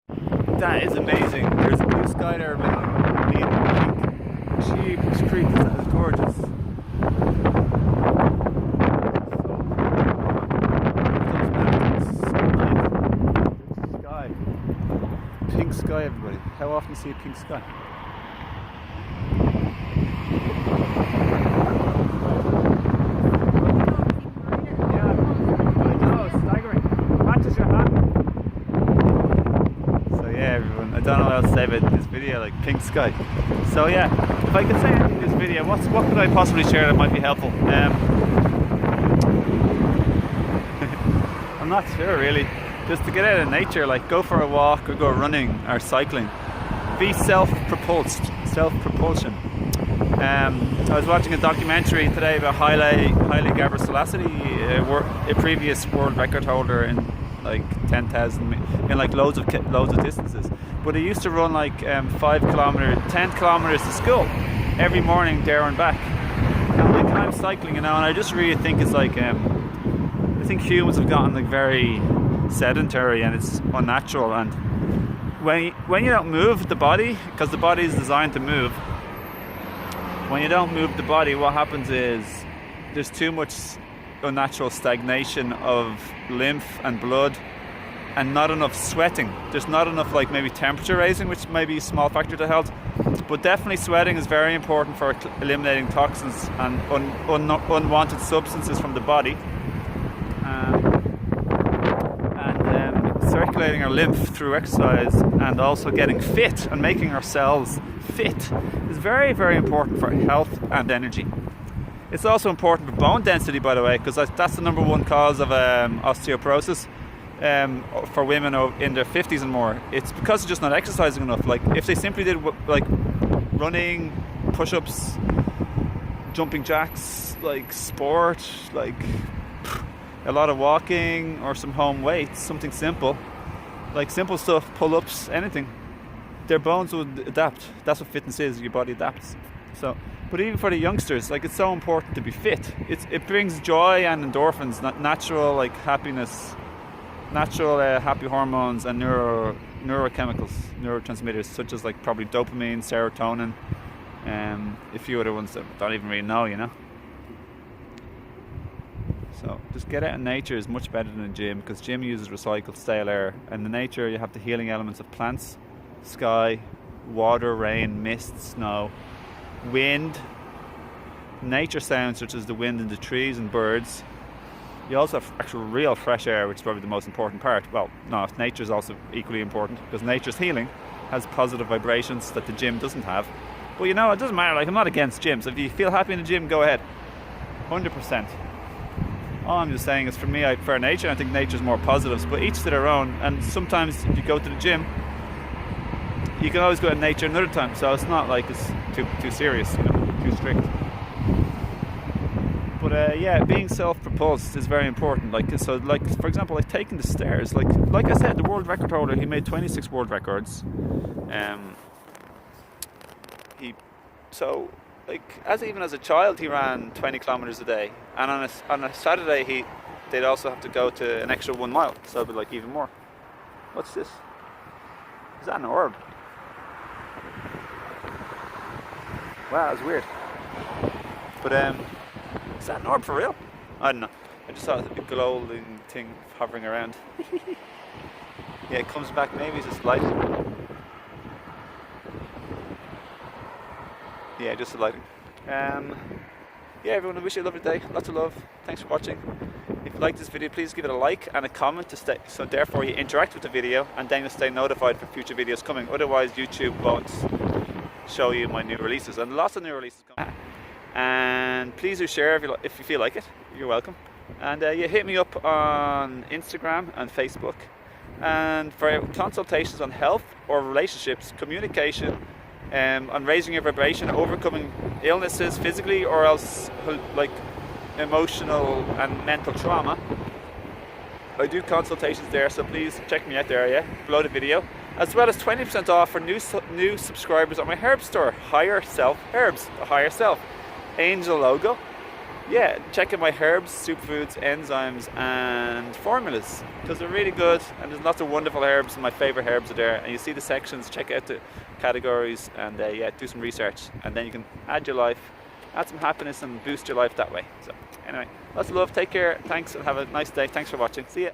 That is amazing. There's a blue sky there, Jeepers creepers, that is gorgeous. Sky. Pink sky, everybody. How often do you see a pink sky? I don't know what else to say about this video, like pink sky. So yeah, if I could say anything in this video, what could I possibly share that might be helpful? I'm not sure really. Just to get out of nature, like go for a walk or go running or cycling. Be self-propulsion. I was watching a documentary today about Haile Gebrselassie, a previous world record holder in like 10,000 in like loads of distances. But he used to run like 10 kilometers to school every morning there and back. And like I'm cycling, and I just really think it's like I think humans have gotten like very sedentary and it's unnatural. And when you don't move the body, because the body is designed to move, when you don't move the body, what happens is there's too much unnatural stagnation of lymph and blood, and not enough sweating. There's not enough like maybe temperature raising, which may be a small factor to health, but definitely sweating is very important for eliminating toxins and unwanted substances from the body, and circulating our lymph through exercise, and also getting fit and making ourselves fit is very, very important for health and energy. It's also important for bone density, by the way, because that's the number one cause of osteoporosis for women in their 50s and more. It's because they're just not exercising enough. Like if they simply did like running, push-ups, jumping jacks, like sport, like a lot of walking or some home weights, something simple, like simple stuff, pull-ups, anything, their bones would adapt. That's what fitness is, your body adapts. So, but even for the youngsters, like it's so important to be fit. It brings joy and endorphins, natural like happiness, natural happy hormones and neurochemicals, neurotransmitters such as like probably dopamine, serotonin, a few other ones that I don't even really know, So just get out in nature is much better than a gym, because gym uses recycled stale air, and in nature you have the healing elements of plants, sky, water, rain, mist, snow, wind, nature sounds such as the wind in the trees and birds. You also have actual real fresh air, which is probably the most important part. Well, no, nature is also equally important, because nature's healing has positive vibrations that the gym doesn't have. But it doesn't matter, like I'm not against gyms. If you feel happy in the gym, go ahead, 100%. All I'm just saying is, for me, I prefer nature. I think nature's more positives, but each to their own. And sometimes if you go to the gym, you can always go to nature another time, so it's not like it's too serious, too strict. But being self-propulsed is very important. Like for example, like taking the stairs. Like I said, the world record holder, he made 26 world records. Even as a child, he ran 20 kilometers a day, and on a Saturday they'd also have to go to an extra 1 mile, so it'd be like even more. What's this? Is that an orb? Wow, that's weird. But is that an orb for real? I don't know. I just saw a glowing thing hovering around. Yeah, it comes back. Maybe it's just light. Yeah, just the lighting. Yeah, everyone, I wish you a lovely day. Lots of love. Thanks for watching. If you like this video, please give it a like and a comment so therefore you interact with the video, and then you'll stay notified for future videos coming. Otherwise, YouTube won't show you my new releases, and lots of new releases coming. And please do share if you feel like it. You're welcome. And you hit me up on Instagram and Facebook. And for consultations on health or relationships, communication, on raising your vibration, overcoming illnesses physically or else like emotional and mental trauma, I do consultations there, so please check me out there, below the video, as well as 20% off for new subscribers on my herb store, Higher Self Herbs, the Higher Self, angel logo, yeah, check out my herbs, superfoods, enzymes, and formulas, because they're really good, and there's lots of wonderful herbs, and my favourite herbs are there. And you see the sections, check out the categories, and yeah, do some research, and then you can add some happiness, and boost your life that way. So anyway, lots of love, take care, thanks, and have a nice day. Thanks for watching. See ya.